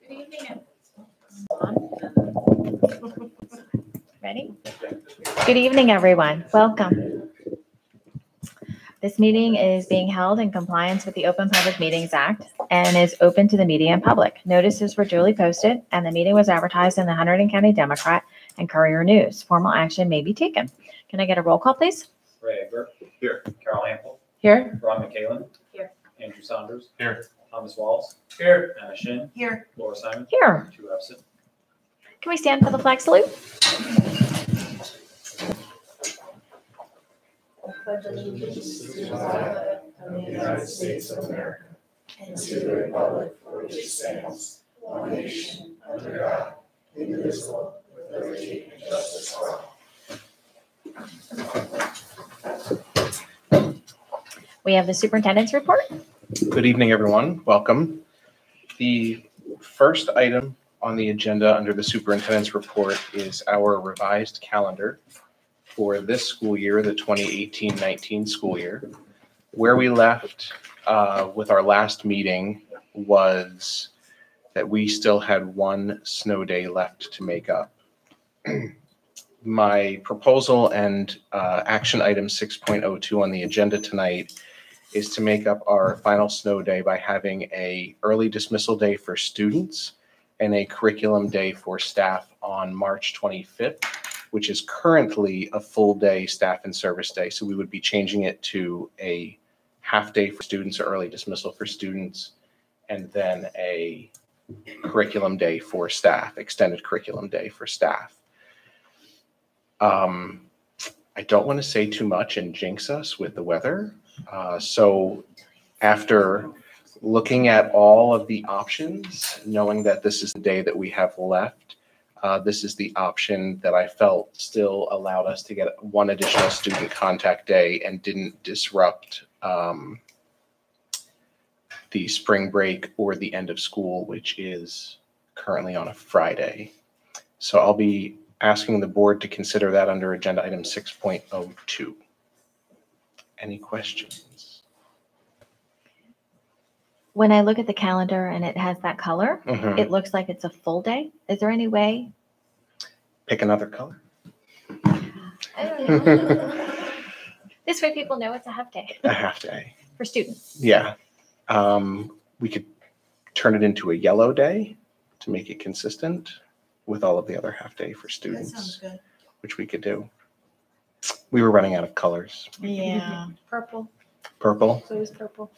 Good evening. Ready? Good evening, everyone. Welcome. This meeting is being held in compliance with the Open Public Meetings Act and is open to the media and public. Notices were duly posted and the meeting was advertised in the Hunterdon County Democrat and Courier News. Formal action may be taken. Can I get a roll call, please? Ray Egbert. Here. Carol Hample. Here. Ron McCallan. Here. Andrew Saunders. Here. Thomas Walls. Here. Anna Shin. Here. Laura Simon. Here. 2 absent. Can we stand for the flag salute? I pledge allegiance to the flag of the United States of America and to the republic for which it stands, one nation, under God, indivisible, with liberty and justice for all. We have the superintendent's report. Good evening, everyone. Welcome. The first item on the agenda under the superintendent's report is our revised calendar for this school year, the 2018-19 school year. Where we left with our last meeting was that we still had 1 snow day left to make up. My proposal and action item 6.02 on the agenda tonight is to make up our final snow day by having a early dismissal day for students and a curriculum day for staff on March 25th, which is currently a full day staff and service day. So we would be changing it to a half day for students or early dismissal for students, and then a curriculum day for staff, extended curriculum day for staff. I don't want to say too much and jinx us with the weather. So after looking at all of the options, knowing that this is the day that we have left, this is the option that I felt still allowed us to get 1 additional student contact day and didn't disrupt the spring break or the end of school, which is currently on a Friday. So I'll be asking the board to consider that under agenda item 6.02. Any questions? When I look at the calendar and it has that color, Mhm. it looks like it's a full day. Is there any way? Pick another color. I don't know. This way people know it's a half day A half day. for students. Yeah. We could turn it into a yellow day to make it consistent with all of the other half day for That students, sounds good. which we could do. We were running out of colors. Yeah. Purple. Purple. So is purple.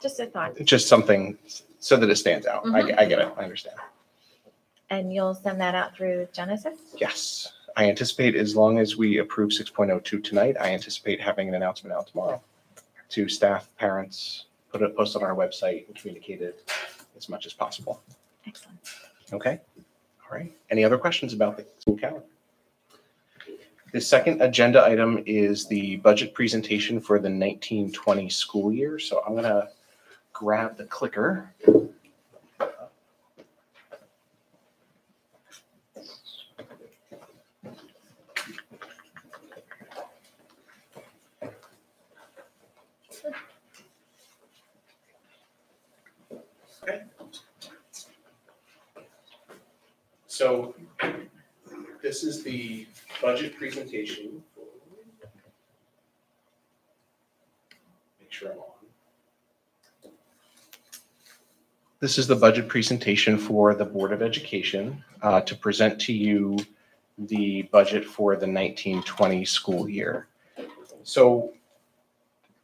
Just a thought. Just something so that it stands out. Mhm. I get it. I understand. And you'll send that out through Genesis? Yes. I anticipate, as long as we approve 6.02 tonight, I anticipate having an announcement out tomorrow to staff, parents, post on our website and communicate it as much as possible. Excellent. Okay. All right. Any other questions about the school calendar? The second agenda item is the budget presentation for the 1920 school year. So I'm going to grab the clicker. Okay. So this is the budget presentation. Make sure I'm on. This is the budget presentation for the Board of Education to present to you the budget for the 1920 school year. So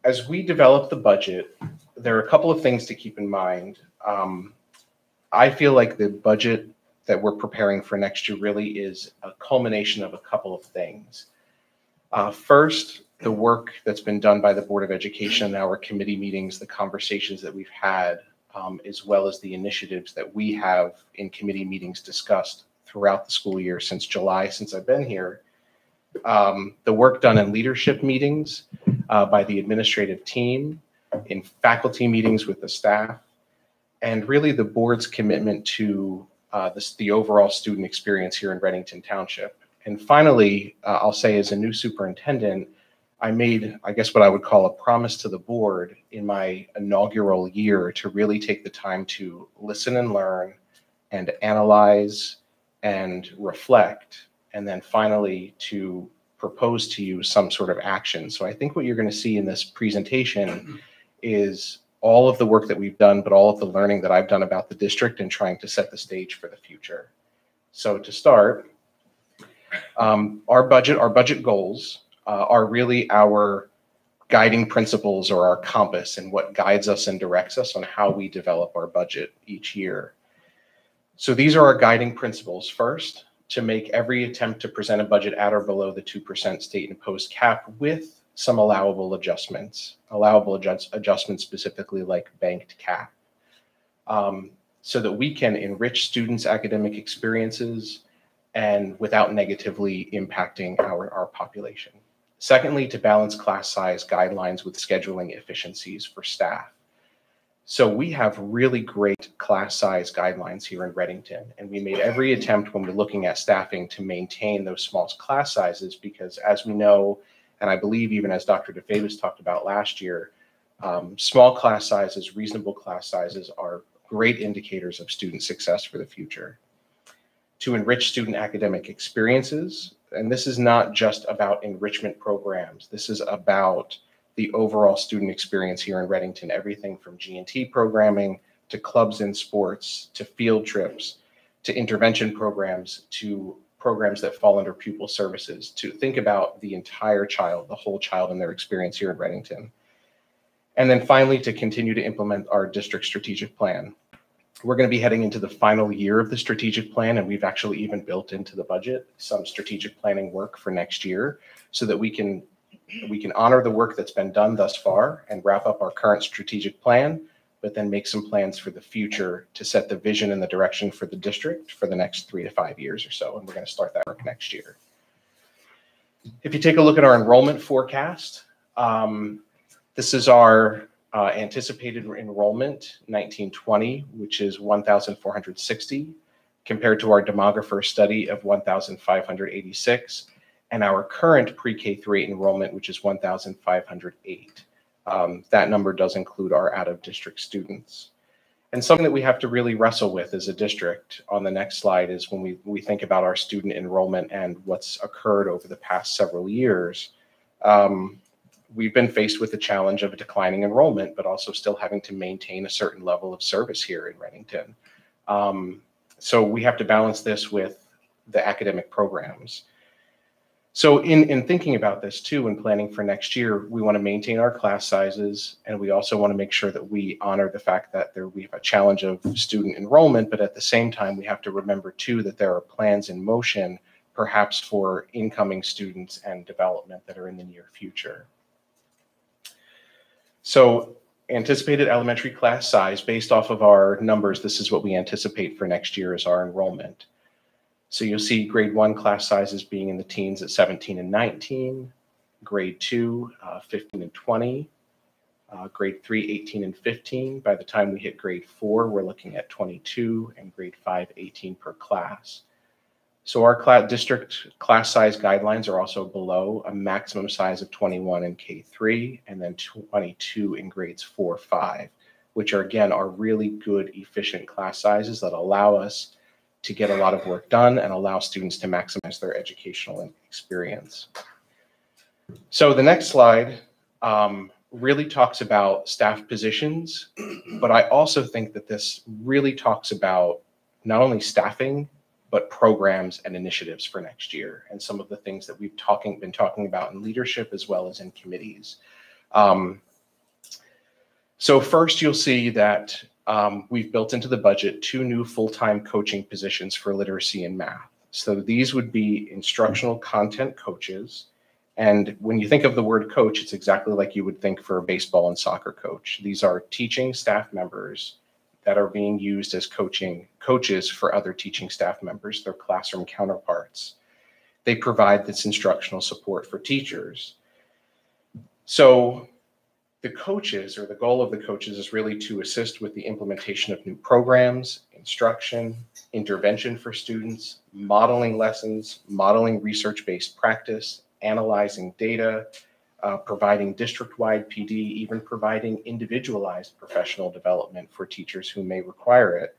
as we develop the budget, there are a couple of things to keep in mind. I feel like the budget that we're preparing for next year really is a culmination of a couple of things. First, the work that's been done by the Board of Education, our committee meetings, the conversations that we've had, as well as the initiatives that we have in committee meetings discussed throughout the school year since July, since I've been here. The work done in leadership meetings by the administrative team, in faculty meetings with the staff, and really the board's commitment to the overall student experience here in Readington Township. And finally, I'll say as a new superintendent, I made, I guess, what I would call a promise to the board in my inaugural year to really take the time to listen and learn and analyze and reflect, and then finally to propose to you some sort of action. So I think what you're going to see in this presentation is all of the work that we've done, but all of the learning that I've done about the district and trying to set the stage for the future. So to start, our budget goals are really our guiding principles or our compass and what guides us and directs us on how we develop our budget each year. So these are our guiding principles. First, to make every attempt to present a budget at or below the 2% state imposed cap with some allowable adjustments, adjustments specifically like banked cap, so that we can enrich students' academic experiences and without negatively impacting our population. Secondly, to balance class size guidelines with scheduling efficiencies for staff. So we have really great class size guidelines here in Readington, and we made every attempt when we're looking at staffing to maintain those small class sizes because, as we know, and I believe even as Dr. DeFavis talked about last year, small class sizes, reasonable class sizes are great indicators of student success for the future. To enrich student academic experiences, and this is not just about enrichment programs. This is about the overall student experience here in Readington, everything from G&T programming to clubs in sports, to field trips, to intervention programs, to programs that fall under pupil services, to think about the entire child, the whole child and their experience here in Readington. And then finally, to continue to implement our district strategic plan. We're going to be heading into the final year of the strategic plan, and we've actually even built into the budget some strategic planning work for next year so that we can honor the work that's been done thus far and wrap up our current strategic plan, but then make some plans for the future to set the vision and the direction for the district for the next 3 to 5 years or so. And we're going to start that work next year. If you take a look at our enrollment forecast, this is our anticipated enrollment 1920, which is 1,460, compared to our demographer study of 1,586, and our current pre-K through 8 enrollment, which is 1,508. That number does include our out-of-district students. And something that we have to really wrestle with as a district on the next slide is when we think about our student enrollment and what's occurred over the past several years. We've been faced with the challenge of a declining enrollment, but also still having to maintain a certain level of service here in Readington. So we have to balance this with the academic programs. So in thinking about this too, and planning for next year, we want to maintain our class sizes, and we also want to make sure that we honor the fact that we have a challenge of student enrollment, but at the same time, we have to remember too that there are plans in motion, perhaps for incoming students and development that are in the near future. So anticipated elementary class size, based off of our numbers, this is what we anticipate for next year as our enrollment. So you'll see grade 1 class sizes being in the teens at 17 and 19, grade 2, 15 and 20, grade 3, 18 and 15. By the time we hit grade 4, we're looking at 22, and grade 5, 18 per class. So our district class size guidelines are also below a maximum size of 21 in K3 and then 22 in grades 4, 5, which are again are really good, efficient class sizes that allow us to get a lot of work done and allow students to maximize their educational experience. So the next slide really talks about staff positions, but I also think that this really talks about not only staffing, but programs and initiatives for next year, and some of the things that we've been talking about in leadership as well as in committees. So first, you'll see that we've built into the budget 2 new full-time coaching positions for literacy and math. So these would be instructional content coaches. And when you think of the word coach, it's exactly like you would think for a baseball and soccer coach. These are teaching staff members that are being used as coaches for other teaching staff members, their classroom counterparts. They provide this instructional support for teachers. So the coaches, or the goal of the coaches, is really to assist with the implementation of new programs, instruction, intervention for students, modeling lessons, modeling research-based practice, analyzing data, providing district-wide PD, even providing individualized professional development for teachers who may require it,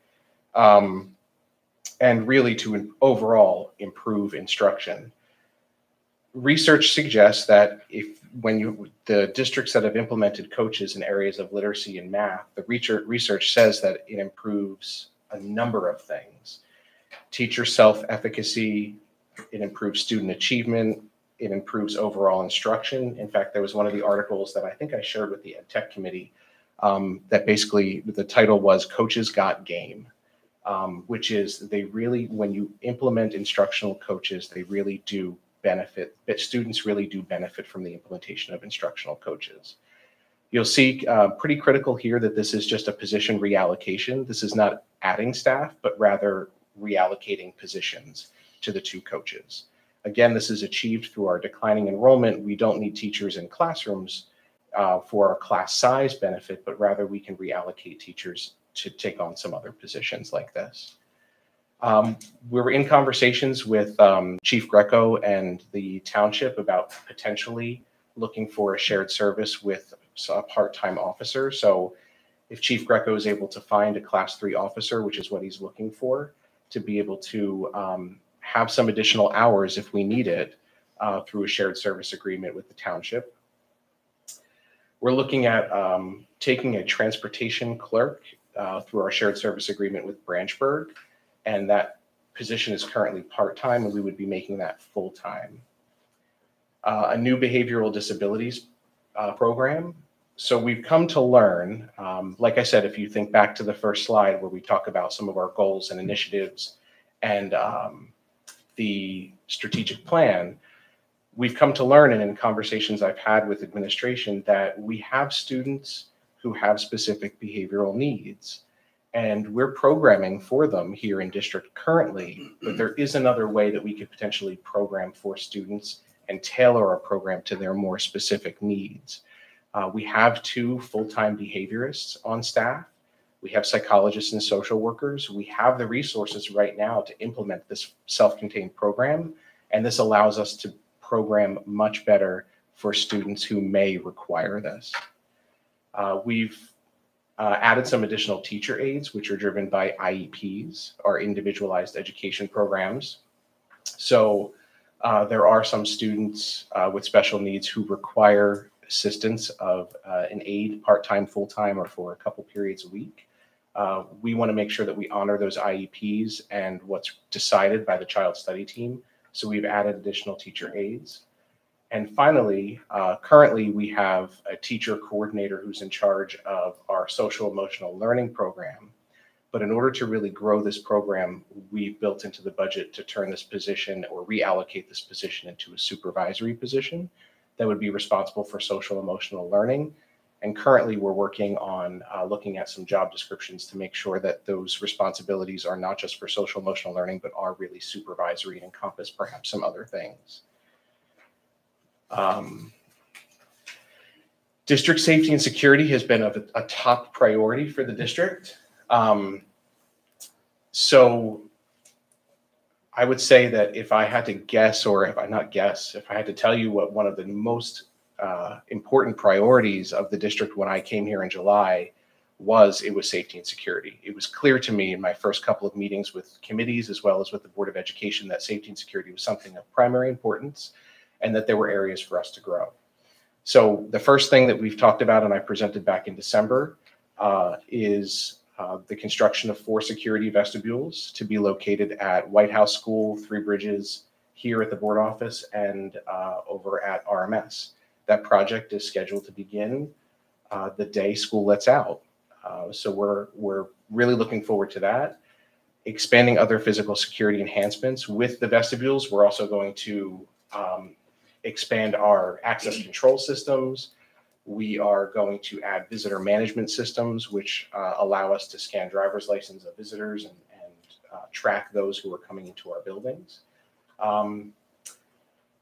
and really to overall improve instruction. Research suggests that the districts that have implemented coaches in areas of literacy and math, the research says that it improves a number of things. Teacher self-efficacy, it improves student achievement, it improves overall instruction. In fact, there was one of the articles that I think I shared with the Ed Tech Committee that basically the title was Coaches Got Game, which is when you implement instructional coaches, they really do benefit, that students really do benefit from the implementation of instructional coaches. You'll see pretty critical here that this is just a position reallocation. This is not adding staff, but rather reallocating positions to the two coaches. Again, this is achieved through our declining enrollment. We don't need teachers in classrooms for our class size benefit, but rather we can reallocate teachers to take on some other positions like this. We were in conversations with Chief Greco and the township about potentially looking for a shared service with a part-time officer. So if Chief Greco is able to find a Class 3 officer, which is what he's looking for, to be able to have some additional hours if we need it through a shared service agreement with the township. We're looking at taking a transportation clerk through our shared service agreement with Branchburg, and that position is currently part-time, and we would be making that full-time. A new behavioral disabilities program. So we've come to learn, like I said, if you think back to the first slide where we talk about some of our goals and initiatives and the strategic plan, we've come to learn, and in conversations I've had with administration, that we have students who have specific behavioral needs, and we're programming for them here in district currently, but there is another way that we could potentially program for students and tailor our program to their more specific needs. We have 2 full-time behaviorists on staff. We have psychologists and social workers. We have the resources right now to implement this self-contained program, and this allows us to program much better for students who may require this. We've added some additional teacher aides, which are driven by IEPs, our individualized education programs. So there are some students with special needs who require assistance of an aide, part-time, full-time, or for a couple periods a week. We want to make sure that we honor those IEPs and what's decided by the child study team. So we've added additional teacher aides. And finally, currently we have a teacher coordinator who's in charge of our social emotional learning program. But in order to really grow this program, we've built into the budget to turn this position or reallocate this position into a supervisory position that would be responsible for social emotional learning. And currently we're working on looking at some job descriptions to make sure that those responsibilities are not just for social emotional learning, but are really supervisory and encompass perhaps some other things. District safety and security has been a top priority for the district. So I would say that if I had to guess, or if I had to tell you what one of the most important priorities of the district when I came here in July was, it was safety and security. It was clear to me in my first couple of meetings with committees as well as with the Board of Education that safety and security was something of primary importance and that there were areas for us to grow. So the first thing that we've talked about, and I presented back in December, is the construction of 4 security vestibules to be located at White House School, 3 Bridges, here at the board office, and over at RMS. That project is scheduled to begin the day school lets out. So we're really looking forward to that. Expanding other physical security enhancements with the vestibules, we're also going to expand our access control systems. We are going to add visitor management systems, which allow us to scan driver's license of visitors and track those who are coming into our buildings.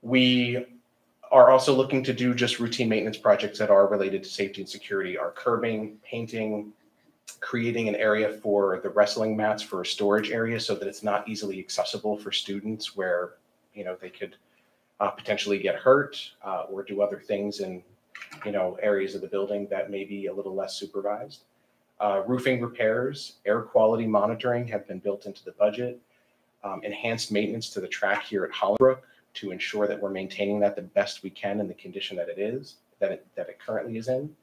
We are also looking to do just routine maintenance projects that are related to safety and security. Our curbing, painting, creating an area for the wrestling mats for a storage area so that it's not easily accessible for students, where they could potentially get hurt or do other things in areas of the building that may be a little less supervised. Roofing repairs, air quality monitoring have been built into the budget. Enhanced maintenance to the track here at Hollybrook to ensure that we're maintaining that the best we can in the condition that it is, that it currently is in.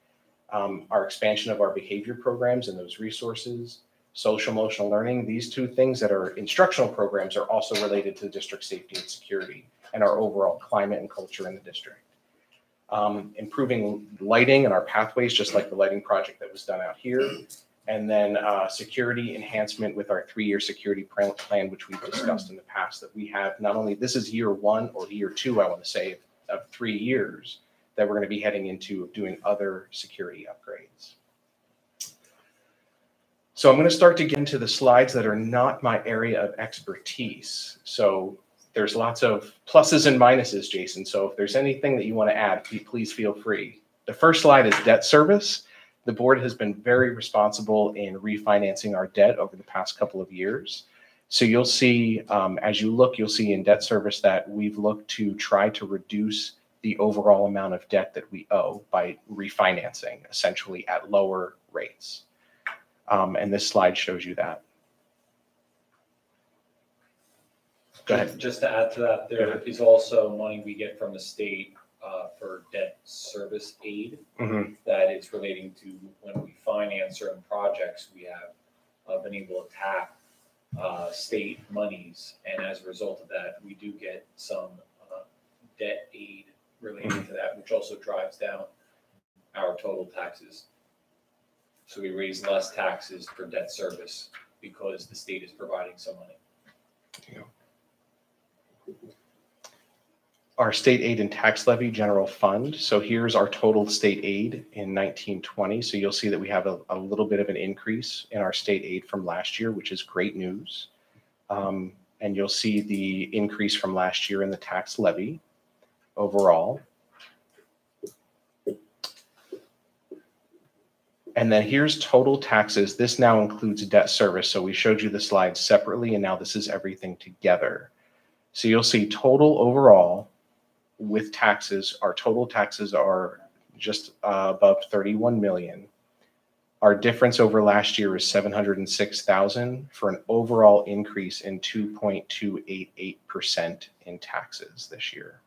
Our expansion of our behavior programs and those resources, social emotional learning, these two things that are instructional programs are also related to district safety and security and our overall climate and culture in the district. Improving lighting and our pathways, just like the lighting project that was done out here. And then security enhancement with our 3-year security plan, which we've discussed in the past, that we have not only, this is year 1 or year 2, I want to say, of 3 years that we're going to be heading into doing other security upgrades. So I'm going to start to get into the slides that are not my area of expertise. So there's lots of pluses and minuses, Jason. So if there's anything that you want to add, please feel free. The first slide is debt service. The board has been very responsible in refinancing our debt over the past couple of years. So you'll see, as you look, you'll see in debt service that we've looked to try to reduce the overall amount of debt that we owe by refinancing, essentially at lower rates. And this slide shows you that. Go ahead. Just to add to that, there is also money we get from the state for debt service aid that is relating to when we finance certain projects. We have been able to tap state monies, and as a result of that, we do get some debt aid related to that, which also drives down our total taxes. So we raise less taxes for debt service because the state is providing some money. Yeah. Our state aid and tax levy general fund. So here's our total state aid in 1920. So you'll see that we have a little bit of an increase in our state aid from last year, which is great news. And you'll see the increase from last year in the tax levy overall. And then here's total taxes. This now includes debt service. So we showed you the slides separately, and now this is everything together. So you'll see total overall with taxes, our total taxes are just above 31 million. Our difference over last year is 706,000 for an overall increase in 2.288% in taxes this year.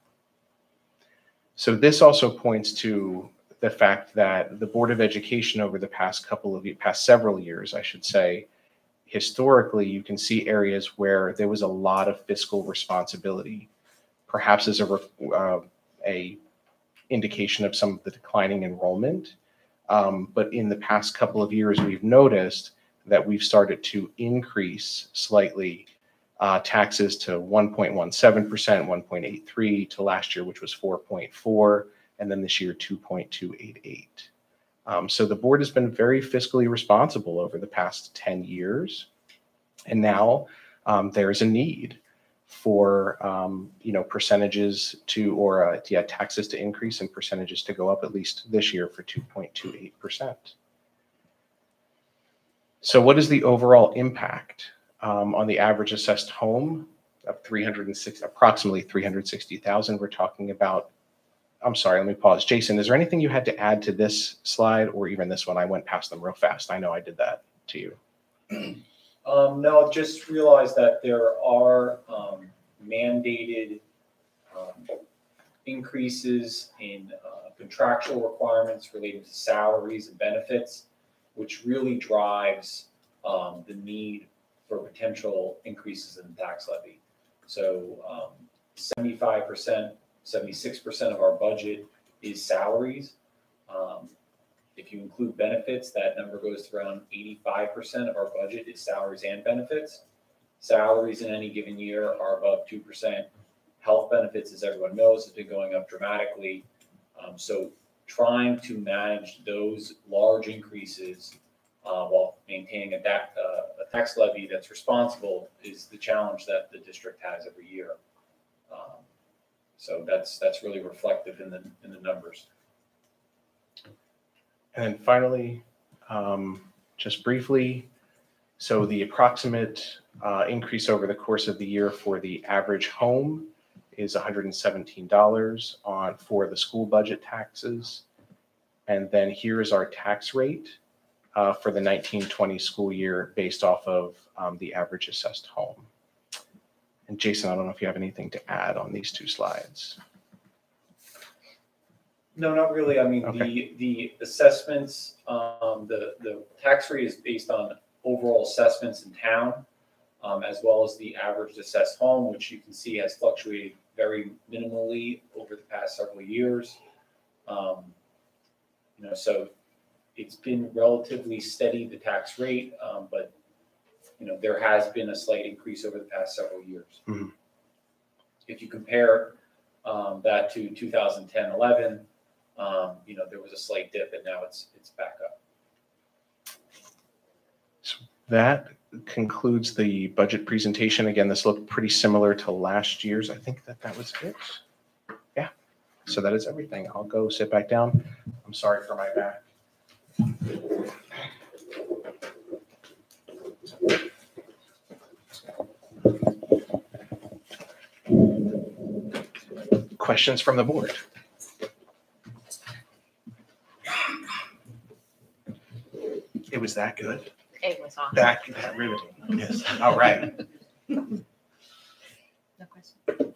So this also points to the fact that the Board of Education over the past several years, I should say, historically, you can see areas where there was a lot of fiscal responsibility, perhaps as a indication of some of the declining enrollment. But in the past couple of years, we've noticed that we've started to increase slightly taxes to 1.17%, 1.83% to last year, which was 4.4%, and then this year 2.288%. So the board has been very fiscally responsible over the past 10 years. And now there's a need for, percentages to, taxes to increase and percentages to go up, at least this year, for 2.28%. So what is the overall impact on the average assessed home of approximately 360,000? We're talking about, I'm sorry, let me pause. Jason, is there anything you had to add to this slide or even this one? I went past them real fast. I know I did that to you. No, just realized that there are mandated increases in contractual requirements relating to salaries and benefits, which really drives the need for potential increases in the tax levy. So 75%, 76% of our budget is salaries. If you include benefits, that number goes to around 85% of our budget is salaries and benefits. Salaries in any given year are above 2%. Health benefits, as everyone knows, has been going up dramatically. So trying to manage those large increases while maintaining a tax levy that's responsible is the challenge that the district has every year. So that's really reflective in the numbers. And then finally, just briefly, so the approximate increase over the course of the year for the average home is $117 for the school budget taxes. And then here is our tax rate for the 1920 school year based off of the average assessed home. And Jason, I don't know if you have anything to add on these two slides. No, not really. I mean, Okay. the assessments, the tax rate is based on overall assessments in town, as well as the average assessed home, which you can see has fluctuated very minimally over the past several years. So it's been relatively steady, the tax rate, but there has been a slight increase over the past several years. Mm-hmm. If you compare that to 2010-11, there was a slight dip, and now it's back up. So that concludes the budget presentation. Again, this looked pretty similar to last year's. I think that was it. Yeah. So that is everything. I'll go sit back down. I'm sorry for my back. Questions from the board? It was that good? It was awesome. That riveting. Yes. All right. No question.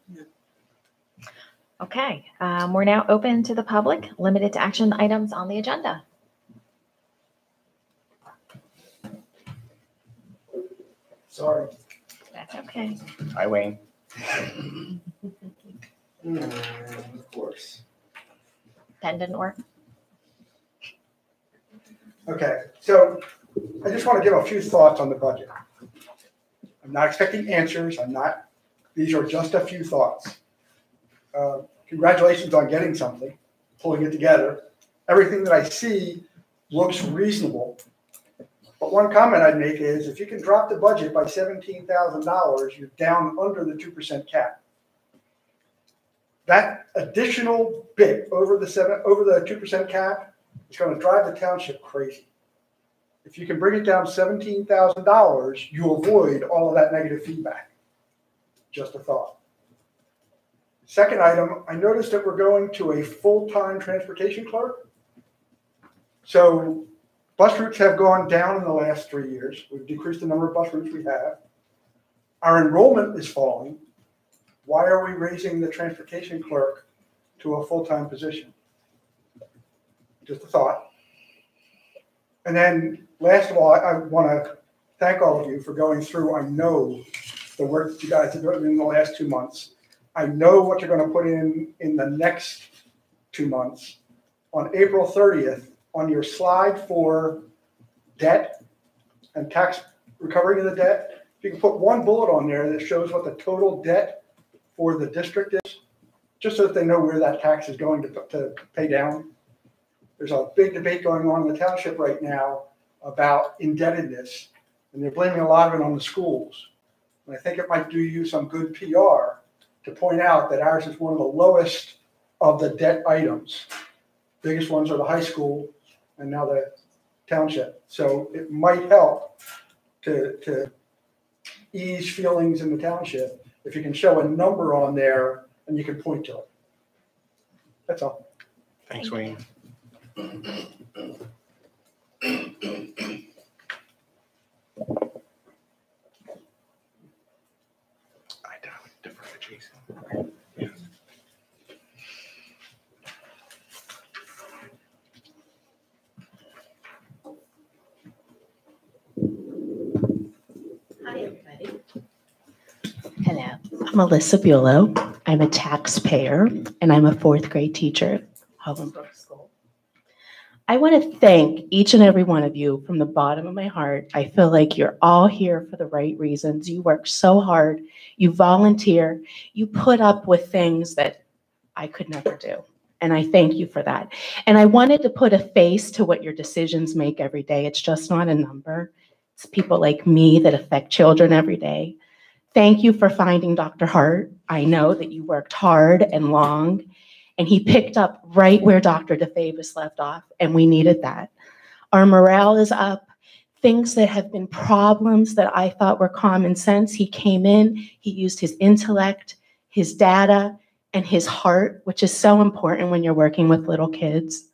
Okay, we're now open to the public, limited to action items on the agenda. Sorry. That's okay. Hi, Wayne. Of course. Pen didn't work. Okay, so I just want to give a few thoughts on the budget. I'm not expecting answers. These are just a few thoughts. Congratulations on getting something, pulling it together. Everything that I see looks reasonable. But one comment I'd make is if you can drop the budget by $17,000, you're down under the 2% cap. That additional bit over the 2% cap is going to drive the township crazy. If you can bring it down $17,000, you avoid all of that negative feedback. Just a thought. Second item, I noticed that we're going to a full-time transportation clerk. So bus routes have gone down in the last 3 years. We've decreased the number of bus routes we have. Our enrollment is falling. Why are we raising the transportation clerk to a full-time position? Just a thought. And then last of all, I want to thank all of you for going through. I know the work that you guys have done in the last 2 months. I know what you're going to put in the next 2 months. On April 30th, on your slide for debt and tax recovery of the debt, if you can put one bullet on there that shows what the total debt for the district is, just so that they know where that tax is going to pay down. There's a big debate going on in the township right now about indebtedness, and they're blaming a lot of it on the schools. And I think it might do you some good PR to point out that ours is one of the lowest of the debt items. Biggest ones are the high school and now the township. So it might help to ease feelings in the township if you can show a number on there and you can point to it. That's all. Thanks, Wayne. I would defer to Jason. Yeah. Hi, everybody. Hello. I'm Melissa Bulow. I'm a taxpayer, and I'm a 4th grade teacher at Hollenbrook School. I want to thank each and every one of you from the bottom of my heart. I feel like you're all here for the right reasons. You work so hard. You volunteer. You put up with things that I could never do. And I thank you for that. And I wanted to put a face to what your decisions make every day. It's just not a number. It's people like me that affect children every day. Thank you for finding Dr. Hart. I know that you worked hard and long, and he picked up right where Dr. DeFavis left off, and we needed that. Our morale is up. Things that have been problems that I thought were common sense, he came in, he used his intellect, his data, and his heart, which is so important when you're working with little kids.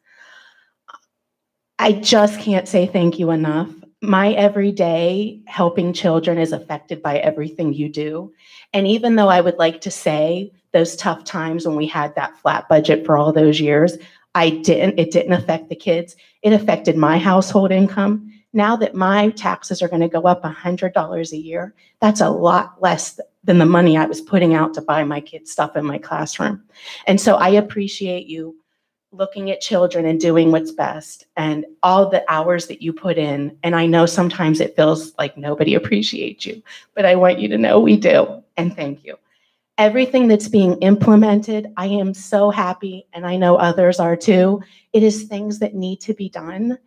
I just can't say thank you enough. My everyday helping children is affected by everything you do. And even though I would like to say those tough times when we had that flat budget for all those years, it didn't affect the kids. It affected my household income. Now that my taxes are going to go up $100 a year, that's a lot less than the money I was putting out to buy my kids stuff in my classroom. And so I appreciate you looking at children and doing what's best and all the hours that you put in. And I know sometimes it feels like nobody appreciates you, but I want you to know we do. And thank you. Everything that's being implemented, I am so happy, and I know others are too. It is things that need to be done.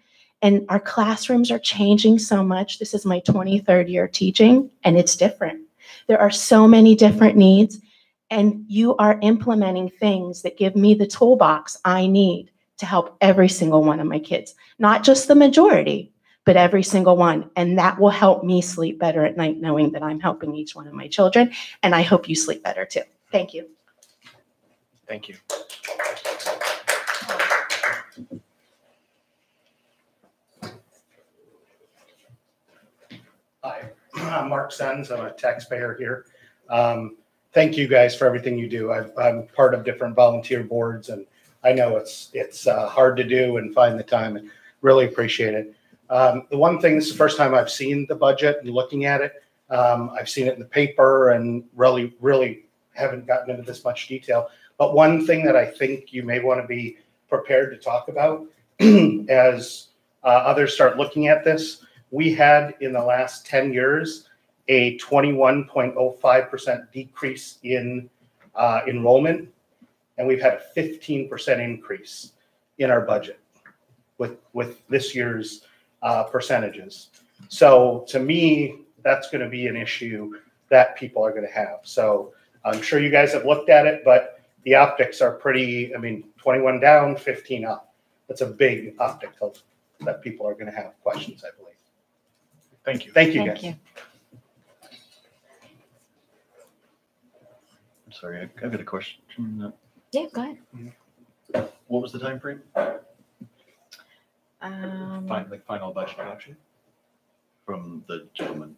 And our classrooms are changing so much. This is my 23rd year teaching, and it's different. There are so many different needs, and you are implementing things that give me the toolbox I need to help every single one of my kids, not just the majority, but every single one. And that will help me sleep better at night, knowing that I'm helping each one of my children. And I hope you sleep better too. Thank you. Thank you. Hi, I'm Mark Sens. I'm a taxpayer here. Thank you guys for everything you do. I'm part of different volunteer boards, and I know it's hard to do and find the time, and really appreciate it. The one thing, this is the first time I've seen the budget and looking at it. I've seen it in the paper and really haven't gotten into this much detail. But one thing that I think you may want to be prepared to talk about as others start looking at this, we had in the last 10 years a 21.05% decrease in enrollment, and we've had a 15% increase in our budget with this year's percentages. So to me, that's going to be an issue that people are going to have. So I'm sure you guys have looked at it, but the optics are pretty, 21 down, 15 up. That's a big optic that people are going to have questions, I believe. Thank you. Thank you, Thank guys. you. I'm sorry, I've got a question. Yeah, go ahead. What was the time frame? Final budget adoption? From the gentleman?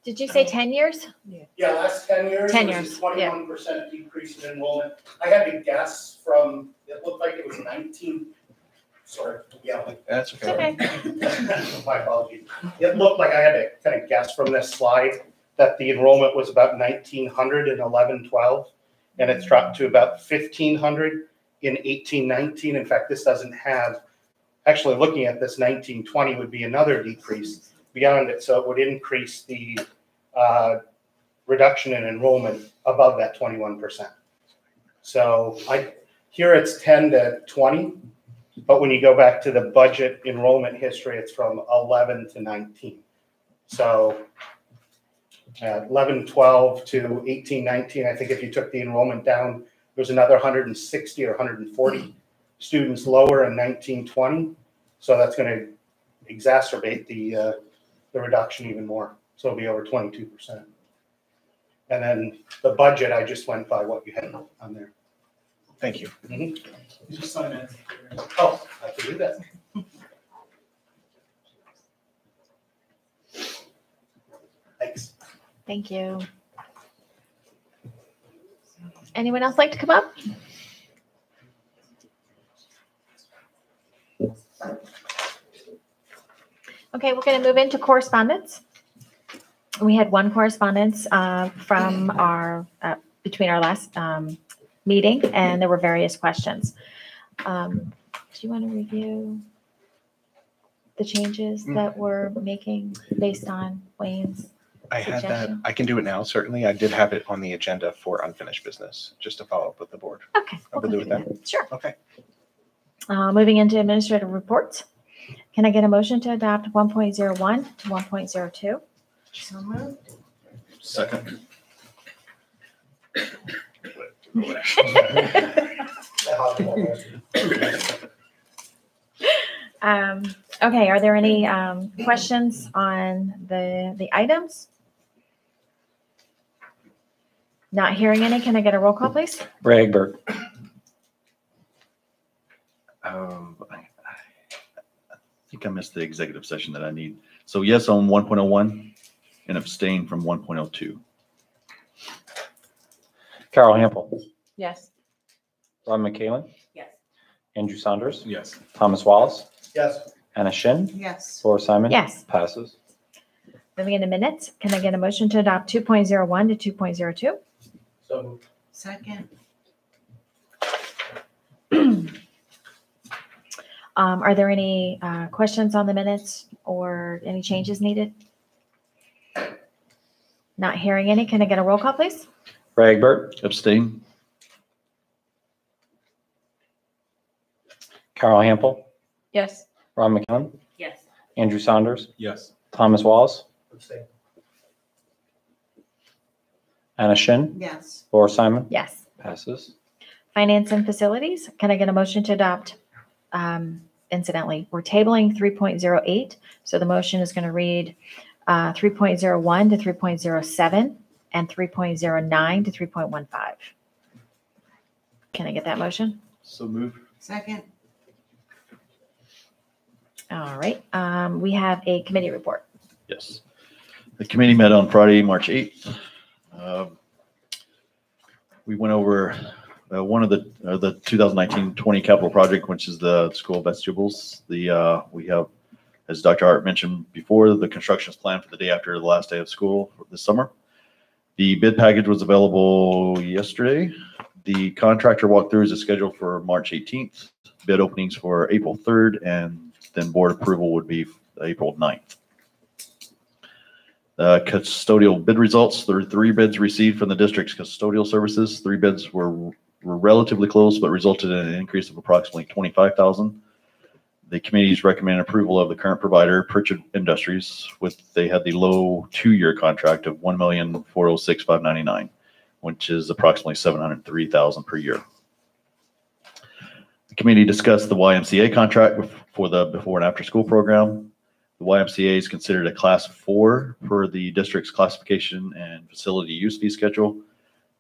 Did you say 10 years? Yeah, last 10 years, 10 it was years, a 21% decrease in enrollment. I had to guess from, it looked like it was 19, sorry, yeah. That's It's okay. My apologies. It looked like I had to kind of guess from this slide that the enrollment was about 1,900 in 11-12, and it's dropped to about 1,500 in 18-19. In fact, this doesn't have, actually looking at this, 19-20 would be another decrease beyond it, so it would increase the reduction in enrollment above that 21%. So here it's 10 to 20, but when you go back to the budget enrollment history, it's from 11 to 19. So 11-12 to 18-19, I think if you took the enrollment down, there's another 160 or 140 students lower in 19-20. So that's going to exacerbate the reduction even more. So it'll be over 22%. And then the budget, I just went by what you had on there. Thank you. You just sign in. Oh, I can do that. Thanks. Thank you. Anyone else like to come up? Okay, we're going to move into correspondence. We had one correspondence from our between our last meeting, and there were various questions. Do you want to review the changes that we're making based on Wayne's I had that. suggestion? I can do it now, certainly. I did have it on the agenda for unfinished business, just to follow up with the board. Okay. I'll we'll do go it through that. Sure. Okay. Moving into administrative reports. Can I get a motion to adopt 1.01 to 1.02? So moved. Second. Okay, are there any questions on the items? Not hearing any, can I get a roll call, please? Ray Egbert. I think I missed the executive session that I need. So yes on 1.01 and abstain from 1.02. Carol Hample. Yes. Ron McKalen. Yes. Andrew Saunders. Yes. Thomas Wallace. Yes. Anna Shin. Yes. Laura Simon. Yes. Passes. Moving into minutes, can I get a motion to adopt 2.01 to 2.02? So moved. Second. Are there any questions on the minutes or any changes needed? Not hearing any, can I get a roll call, please? Ray Egbert. Abstain. Carol Hample. Yes. Ron McKellen. Yes. Andrew Saunders. Yes. Thomas Wallace. Abstain. Anna Shin. Yes. Laura Simon. Yes. Passes. Finance and facilities, can I get a motion to adopt? Incidentally, we're tabling 3.08, so the motion is going to read 3.01 to 3.07 and 3.09 to 3.15. Can I get that motion? So move. Second. All right, we have a committee report. Yes. The committee met on Friday, March 8th. We went over one of the 2019-20 capital project, which is the school vegetables. We have, as Dr. Hart mentioned before, the construction is planned for the day after the last day of school this summer. The bid package was available yesterday. The contractor walkthroughs is scheduled for March 18th. Bid openings for April 3rd, and then board approval would be April 9th. Custodial bid results, there were 3 bids received from the district's custodial services. 3 bids were relatively close, but resulted in an increase of approximately $25,000. The committee's recommended approval of the current provider, Pritchard Industries, they had the low 2-year contract of $1,406,599, which is approximately $703,000 per year. The committee discussed the YMCA contract for the before and after school program. The YMCA is considered a class 4 for the district's classification and facility use fee schedule.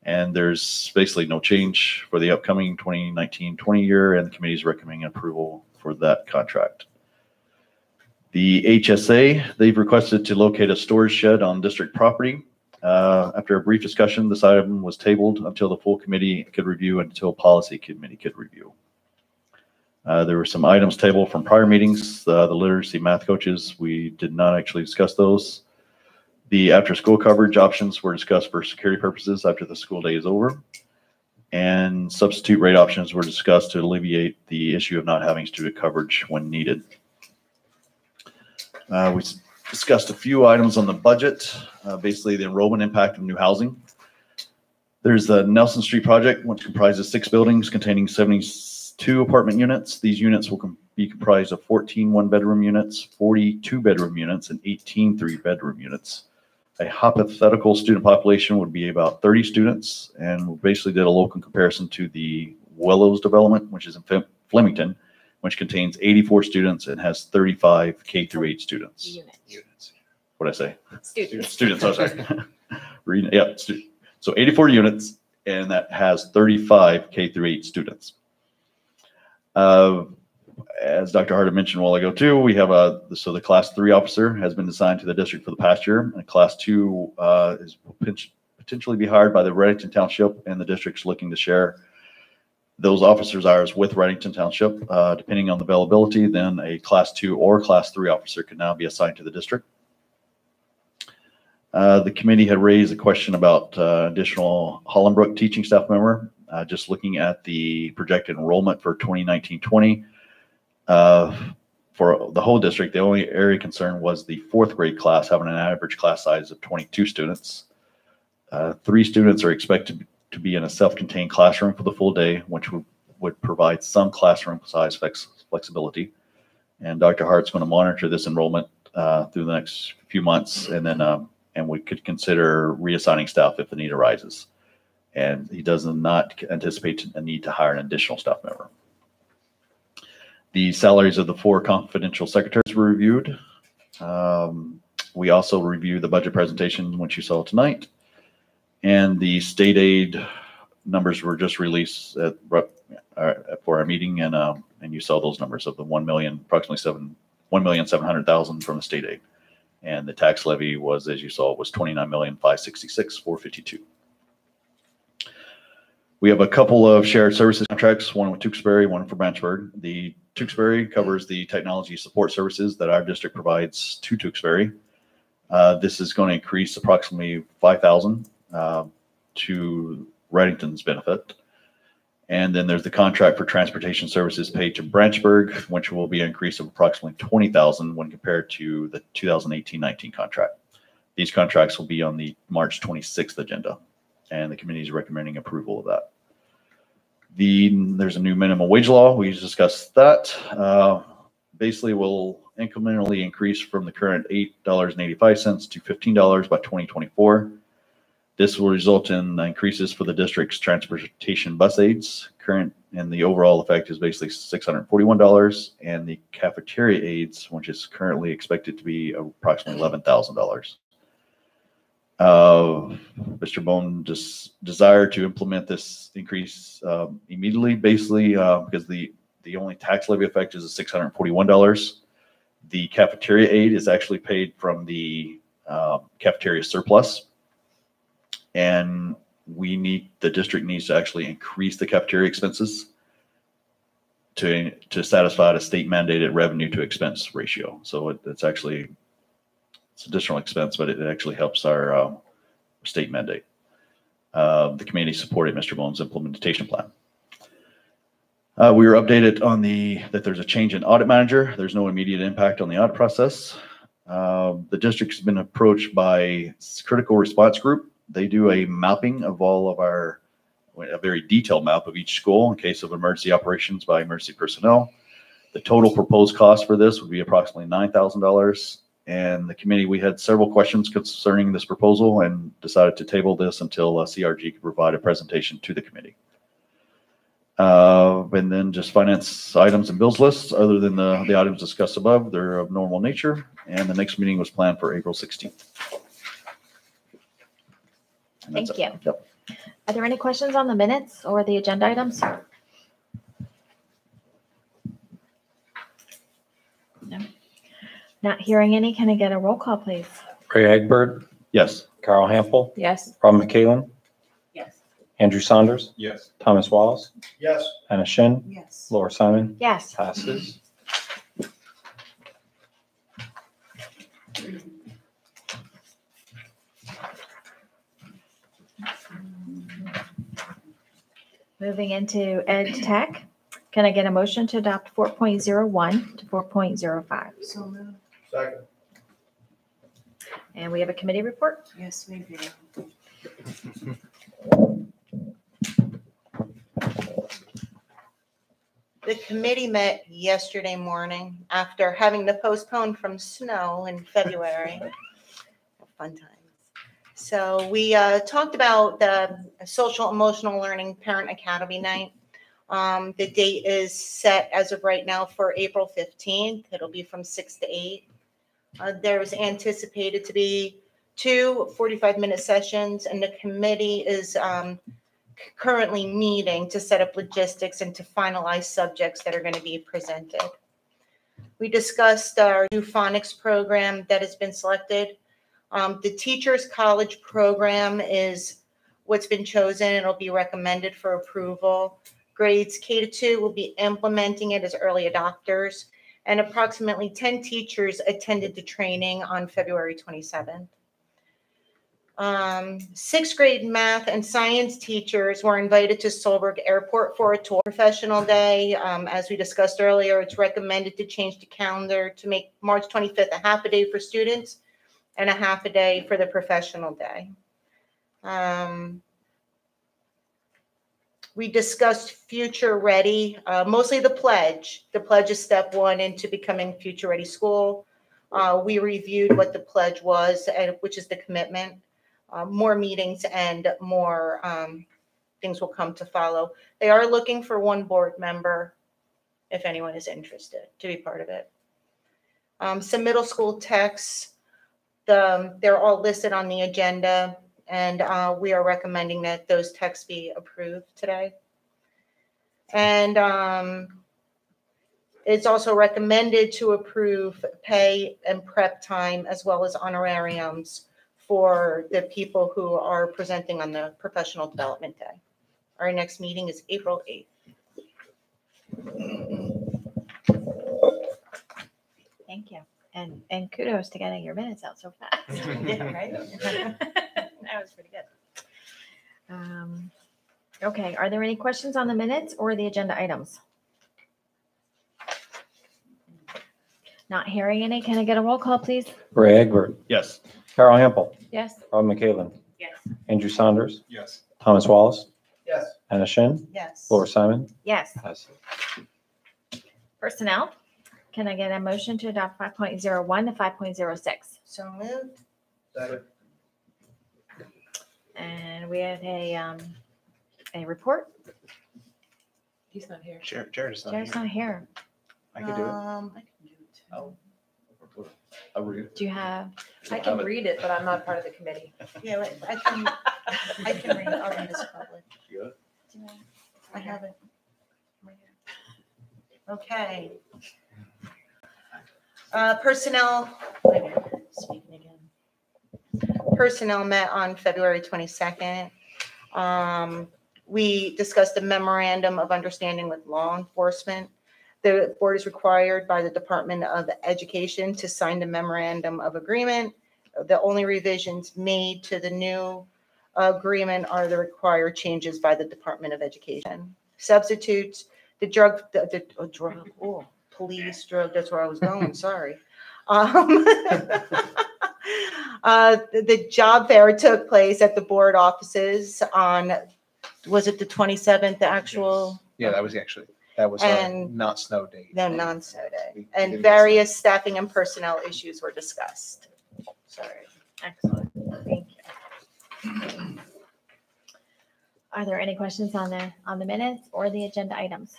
And there's basically no change for the upcoming 2019-20 year, and the committee is recommending approval for that contract. The HSA, they've requested to locate a storage shed on district property. After a brief discussion, this item was tabled until the full committee could review, until policy committee could review. There were some items tabled from prior meetings. The literacy math coaches, we did not actually discuss those. The after-school coverage options were discussed for security purposes after the school day is over. And substitute rate options were discussed to alleviate the issue of not having student coverage when needed. We discussed a few items on the budget, basically the enrollment impact of new housing. There's the Nelson Street project, which comprises 6 buildings containing 72 apartment units. These units will be comprised of 14 one-bedroom units, 40 two-bedroom units, and 18 three-bedroom units. A hypothetical student population would be about 30 students, and we basically did a local comparison to the Willows development, which is in Flemington, which contains 84 students and has 35 K through 8 students. Units. What did I say? Students. Students, oh, sorry. Yeah, so 84 units, and that has 35 K through 8 students. As Dr. Hart mentioned a while ago too, we have so the class 3 officer has been assigned to the district for the past year, and class 2 is potentially be hired by the Readington Township, and the district's looking to share those officers' hours with Readington Township. Depending on the availability, then a class 2 or class 3 officer can now be assigned to the district. The committee had raised a question about additional Hollenbrook teaching staff member. Just looking at the projected enrollment for 2019-20. For the whole district, the only area concern was the 4th grade class having an average class size of 22 students. 3 students are expected to be in a self-contained classroom for the full day, which would provide some classroom size flexibility. And Dr. Hart's going to monitor this enrollment through the next few months, and then and we could consider reassigning staff if the need arises. And he does not anticipate a need to hire an additional staff member. The salaries of the 4 confidential secretaries were reviewed. We also reviewed the budget presentation, which you saw tonight. And the state aid numbers were just released for our meeting, and you saw those numbers of the approximately 1,700,000 from the state aid. And the tax levy was, as you saw, was 29,566,452. We have a couple of shared services contracts, one with Tewksbury, one for Branchburg. The Tewksbury covers the technology support services that our district provides to Tewksbury. This is going to increase approximately 5,000 to Readington's benefit. And then there's the contract for transportation services paid to Branchburg, which will be an increase of approximately 20,000 when compared to the 2018-19 contract. These contracts will be on the March 26th agenda, and the committee is recommending approval of that. There's a new minimum wage law. We discussed that. Basically, will incrementally increase from the current $8.85 to $15 by 2024. This will result in increases for the district's transportation bus aids. And the overall effect is basically $641, and the cafeteria aids, which is currently expected to be approximately $11,000. Mr. Bone just desired to implement this increase immediately, basically because the only tax levy effect is $641. The cafeteria aid is actually paid from the cafeteria surplus. And the district needs to actually increase the cafeteria expenses to satisfy the state mandated revenue to expense ratio. So it's additional expense, but it actually helps our state mandate. The committee supported Mr. Bone's implementation plan. We were updated on that there's a change in audit manager. There's no immediate impact on the audit process. The district has been approached by Critical Response Group. They do a mapping of a very detailed map of each school in case of emergency operations by emergency personnel. The total proposed cost for this would be approximately $9,000. And the committee, we had several questions concerning this proposal and decided to table this until CRG could provide a presentation to the committee. And then just finance items and bills lists, other than the items discussed above, they're of normal nature. And the next meeting was planned for April 16th. Thank you. Yep. Are there any questions on the minutes or the agenda items? No. Not hearing any. Can I get a roll call, please? Ray Egbert, Yes. Carl Hample, Yes. Rob McCallum, Yes. Andrew Saunders, Yes. Thomas Wallace, Yes. Anna Shin, Yes. Laura Simon, Yes. passes. Moving into Ed Tech. Can I get a motion to adopt 4.01 to 4.05? So moved. Second. And we have a committee report. Yes, we do. The committee met yesterday morning after having to postpone from snow in February. Fun times. So we talked about the Social Emotional Learning Parent Academy Night. The date is set as of right now for April 15th. It'll be from 6 to 8. There is anticipated to be 2 45-minute sessions, and the committee is currently meeting to set up logistics and to finalize subjects that are going to be presented. We discussed our new phonics program that has been selected. The Teachers College program is what's been chosen. It'll be recommended for approval. Grades K-2 will be implementing it as early adopters, and approximately 10 teachers attended the training on February 27th. 6th grade math and science teachers were invited to Solberg Airport for a tour. Professional Day, as we discussed earlier, it's recommended to change the calendar to make March 25th a half a day for students and a half a day for the professional day. We discussed Future Ready, mostly the pledge. The pledge is step 1 into becoming Future Ready School. We reviewed what the pledge was, which is the commitment. More meetings and more things will come to follow. They are looking for 1 board member, if anyone is interested, to be part of it. Some middle school texts, they're all listed on the agenda. and we are recommending that those texts be approved today. And it's also recommended to approve pay and prep time as well as honorariums for the people who are presenting on the Professional Development Day. Our next meeting is April 8th. Thank you. And kudos to getting your minutes out so fast. Yeah, right? That was pretty good. Okay, are there any questions on the minutes or the agenda items? Not hearing any. Can I get a roll call, please? Ray Egbert, Yes. Carol Hample, Yes. Rob McCallum, Yes. Andrew Saunders, Yes. Thomas Wallace, Yes. Anna Shin, Yes. Laura Simon, Yes. passes. Personnel. Can I get a motion to adopt 5.01 to 5.06? So moved. Second. And we have a report. He's not here. Jared is not Jared's here. not here. I can do it. I can do it too. Oh, I'll read it. Do you have? I can read it, but I'm not part of the committee. Yeah, wait, I can read, I'll read this public. You got it? I have it. Okay. Personnel, wait a minute, speaking again. Personnel met on February 22nd. We discussed a memorandum of understanding with law enforcement. The board is required by the Department of Education to sign the memorandum of agreement. The only revisions made to the new agreement are the required changes by the Department of Education. Substitutes, the police drug, that's where I was going, sorry. The job fair took place at the board offices on, was it the 27th, the actual? Yeah, that was a And- not snow date. No, non-snow day. We And didn't get various staffing and personnel issues were discussed. Sorry. Excellent. Thank you. Are there any questions on the minutes or the agenda items?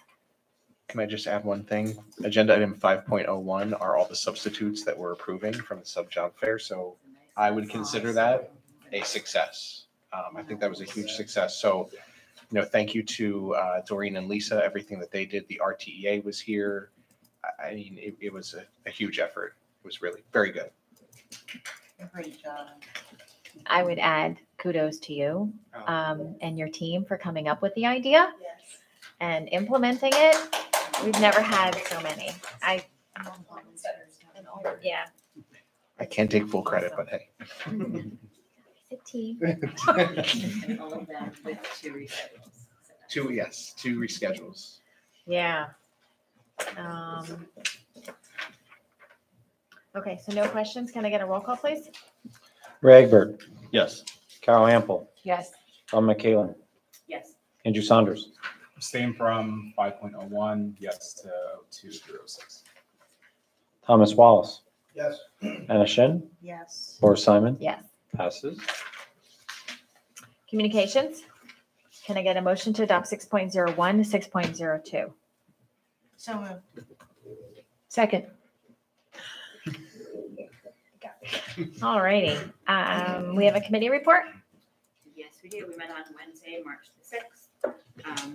Can I just add one thing? Agenda item 5.01 are all the substitutes that we're approving from the sub job fair. So I would consider that a success. I think that was a huge success. So, thank you to Doreen and Lisa, everything that they did. The RTEA was here. I mean, it was a huge effort. It was really very good. Great job. I would add kudos to you and your team for coming up with the idea Yes. and implementing it. We've never had so many. Yeah. I can't take full credit, but hey. It's a team. All of them with 2 reschedules. Two reschedules. Yeah. Okay, so no questions. Can I get a roll call, please? Ray Egbert, Yes. Carol Hample, Yes. Rob McCallum, Yes. Andrew Saunders, Abstain from 5.01, yes to 0206. Thomas Wallace, Yes. Anna Shin, Yes. Laura Simon, Yes. passes. Communications. Can I get a motion to adopt 6.01 to 6.02? So moved. Second. All righty. We have a committee report. Yes, we do. We met on Wednesday, March the 6th.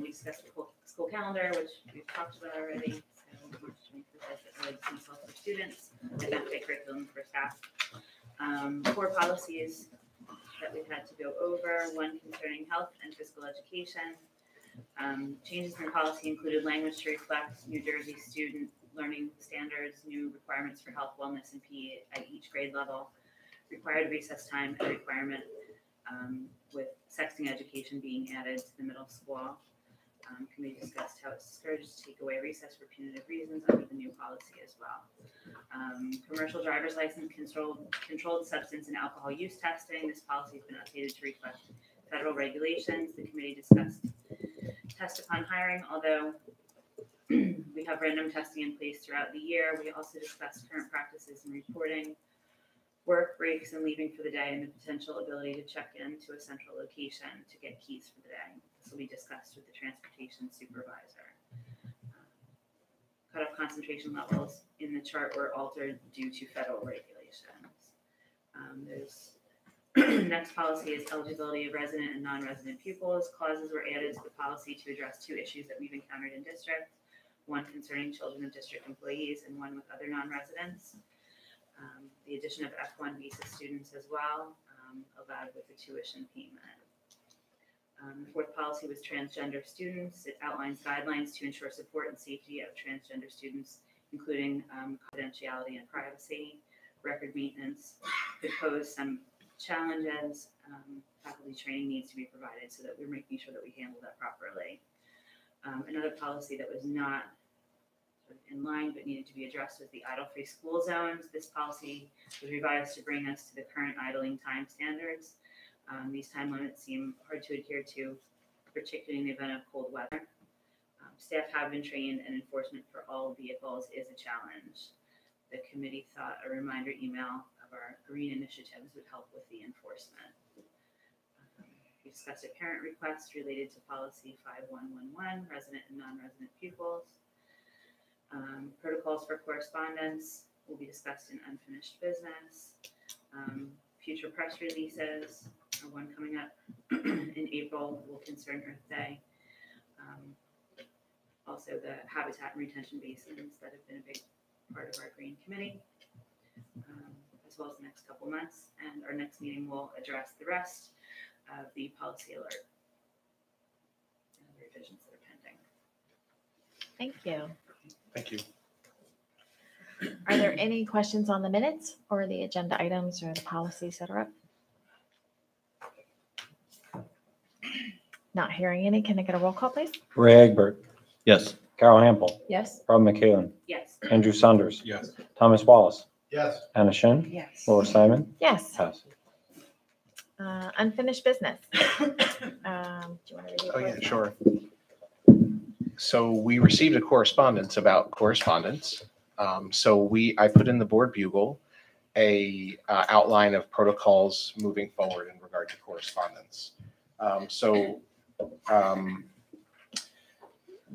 We discussed the school calendar, which we've talked about already. So March 25th, it relates to for students, advanced curriculum for staff. 4 policies that we've had to go over, one concerning health and physical education. Changes in policy included language to reflect New Jersey student learning standards, new requirements for health, wellness, and PE at each grade level, required recess time and requirement with sexting education being added to the middle school. Committee discussed how it's started to take away recess for punitive reasons under the new policy as well. Commercial driver's license controlled substance and alcohol use testing. This policy has been updated to reflect federal regulations. The committee discussed test upon hiring, although we have random testing in place throughout the year. We also discussed current practices in reporting, work breaks and leaving for the day, and the potential ability to check into a central location to get keys for the day. This will be discussed with the transportation supervisor. Cutoff concentration levels in the chart were altered due to federal regulations. There's Next policy is eligibility of resident and non-resident pupils. Clauses were added to the policy to address two issues that we've encountered in district. One concerning children of district employees and one with other non-residents. The addition of F1 visa students as well, allowed with the tuition payment. The fourth policy was transgender students. It outlines guidelines to ensure support and safety of transgender students, including confidentiality and privacy. Record maintenance could pose some challenges. Faculty training needs to be provided so that we're making sure that we handle that properly. Another policy that was not sort of in line but needed to be addressed was the idle-free school zones. This policy was revised to bring us to the current idling time standards. These time limits seem hard to adhere to, particularly in the event of cold weather. Staff have been trained, and enforcement for all vehicles is a challenge. The committee thought a reminder email of our green initiatives would help with the enforcement. We discussed a parent request related to policy 5111, resident and non-resident pupils. Protocols for correspondence will be discussed in unfinished business. Future press releases, one coming up in April will concern Earth Day. Also the habitat and retention basins that have been a big part of our green committee, as well as the next couple months. And our next meeting will address the rest of the policy alert and other revisions that are pending. Thank you. Thank you. Are there any questions on the minutes or the agenda items or the policies that are up? Not hearing any. Can I get a roll call, please? Ray Egbert, Yes. Carol Hample, Yes. Rob McEwen, Yes. Andrew Saunders, Yes. Thomas Wallace, Yes. Anna Shin, Yes. Laura Simon, Yes. pass. Unfinished business. Do you want to review? Oh, yeah, first? sure. So we received a correspondence about correspondence. I put in the board bugle a outline of protocols moving forward in regard to correspondence.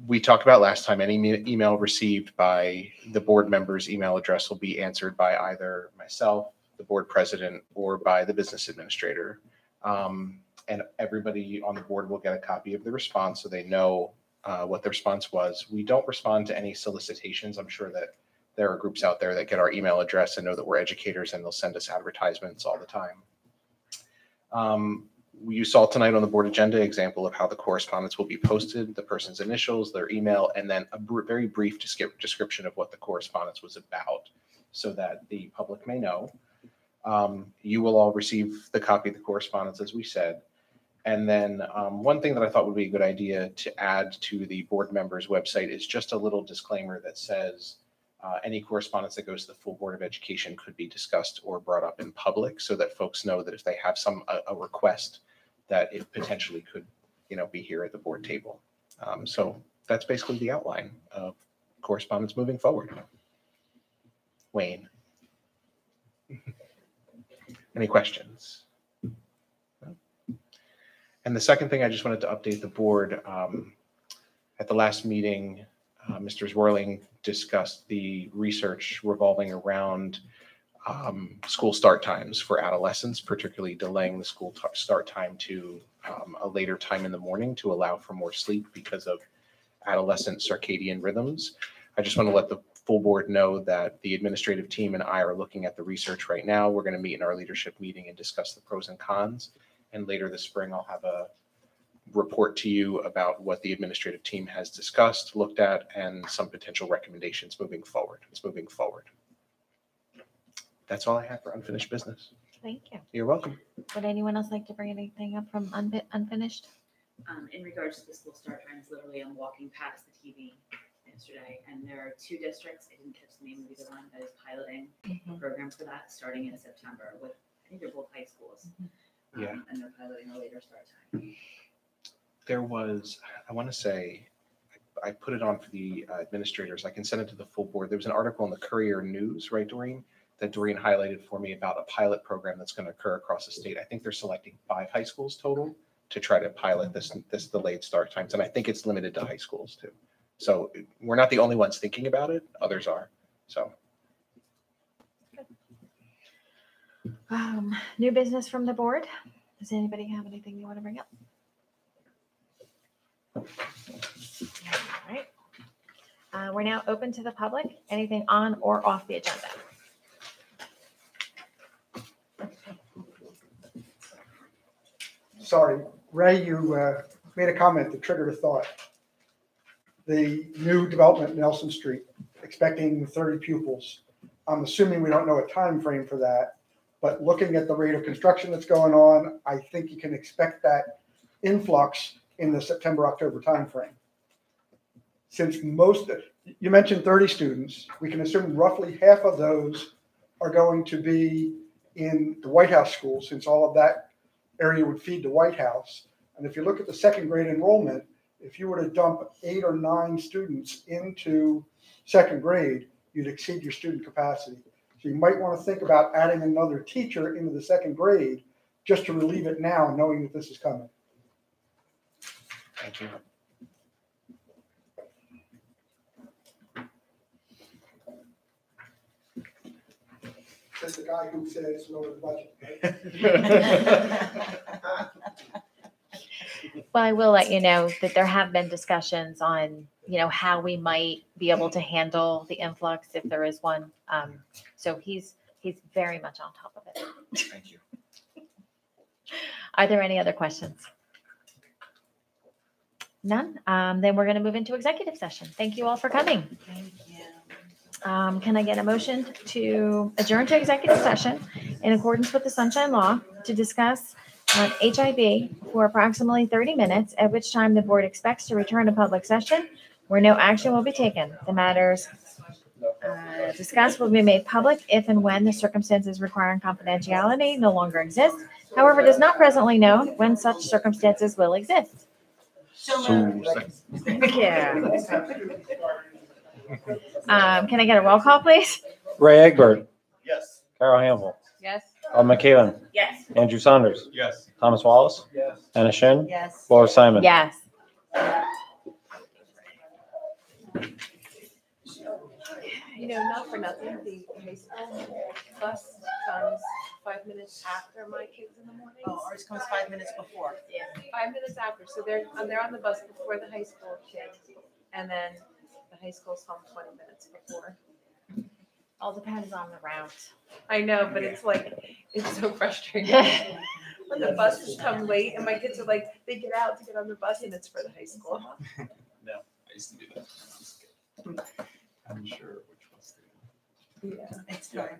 We talked about last time, any email received by the board member's email address will be answered by either myself, the board president, or by the business administrator. And everybody on the board will get a copy of the response so they know what the response was. We don't respond to any solicitations. I'm sure that there are groups out there that get our email address and know that we're educators and they'll send us advertisements all the time. You saw tonight on the board agenda example of how the correspondence will be posted, the person's initials, their email, and then a very brief description of what the correspondence was about so that the public may know. You will all receive the copy of the correspondence, as we said. And then one thing that I thought would be a good idea to add to the board members' website is just a little disclaimer that says any correspondence that goes to the full Board of Education could be discussed or brought up in public so that folks know that if they have a request that it potentially could, be here at the board table. So that's basically the outline of correspondence moving forward. Wayne. Any questions? And the second thing, I just wanted to update the board. At the last meeting, Mr. Zwerling discussed the research revolving around school start times for adolescents, particularly delaying the school start time to a later time in the morning to allow for more sleep because of adolescent circadian rhythms. I just want to let the full board know that the administrative team and I are looking at the research right now. We're going to meet in our leadership meeting and discuss the pros and cons. And later this spring, I'll have a report to you about what the administrative team has discussed, looked at, and some potential recommendations moving forward. That's all I have for unfinished business. Thank you. You're welcome. Would anyone else like to bring anything up from unfinished? In regards to the school start times, literally I'm walking past the TV yesterday and there are two districts, I didn't catch the name of either one, that is piloting a program for that starting in September with, I think they're both high schools. Yeah. And they're piloting a later start time. There was, I want to say, I put it on for the administrators. I can send it to the full board. There was an article in the Courier News, right, Doreen, that Doreen highlighted for me about a pilot program that's going to occur across the state. I think they're selecting 5 high schools total to try to pilot this delayed start times. And I think it's limited to high schools too. So we're not the only ones thinking about it. Others are. So. New business from the board. Does anybody have anything they want to bring up? All right. We're now open to the public. Anything on or off the agenda? Sorry, Ray, you made a comment that triggered a thought. The new development in Nelson Street, expecting 30 pupils. I'm assuming we don't know a time frame for that, but looking at the rate of construction that's going on, I think you can expect that influx in the September-October timeframe. Since you mentioned 30 students, we can assume roughly half of those are going to be in the White House school, since all of that area would feed the White House. And if you look at the second grade enrollment, if you were to dump 8 or 9 students into second grade, you'd exceed your student capacity. So you might want to think about adding another teacher into the second grade just to relieve it now, knowing that this is coming. Thank you. That's the guy who says lower the budget. Well, I will let you know that there have been discussions on, how we might be able to handle the influx if there is one. So he's very much on top of it. Thank you. Are there any other questions? None? Then we're going to move into executive session. Thank you all for coming. Thank you. Can I get a motion to adjourn to executive session in accordance with the Sunshine Law to discuss HIB for approximately 30 minutes, at which time the board expects to return to public session where no action will be taken. The matters discussed will be made public if and when the circumstances requiring confidentiality no longer exist. However, it is not presently known when such circumstances will exist. Second. Yeah. Can I get a roll call, please? Ray Egbert, Yes. Carol Hamble, Yes. Bob McKeown, Yes. Andrew Saunders, Yes. Thomas Wallace, Yes. Anna Shin, Yes. Laura Simon. Yes. Not for nothing, the high school bus comes 5 minutes after my kids in the morning. Oh, ours comes 5 minutes before. Yeah, 5 minutes after, so they're on the bus before the high school kids, and then the high school's home 20 minutes before. All depends on the route. I know, but it's so frustrating. When the buses come late and my kids are like, they get out to get on the bus and it's for the high school. I used to do that. I'm sure which was. Yeah. It's time.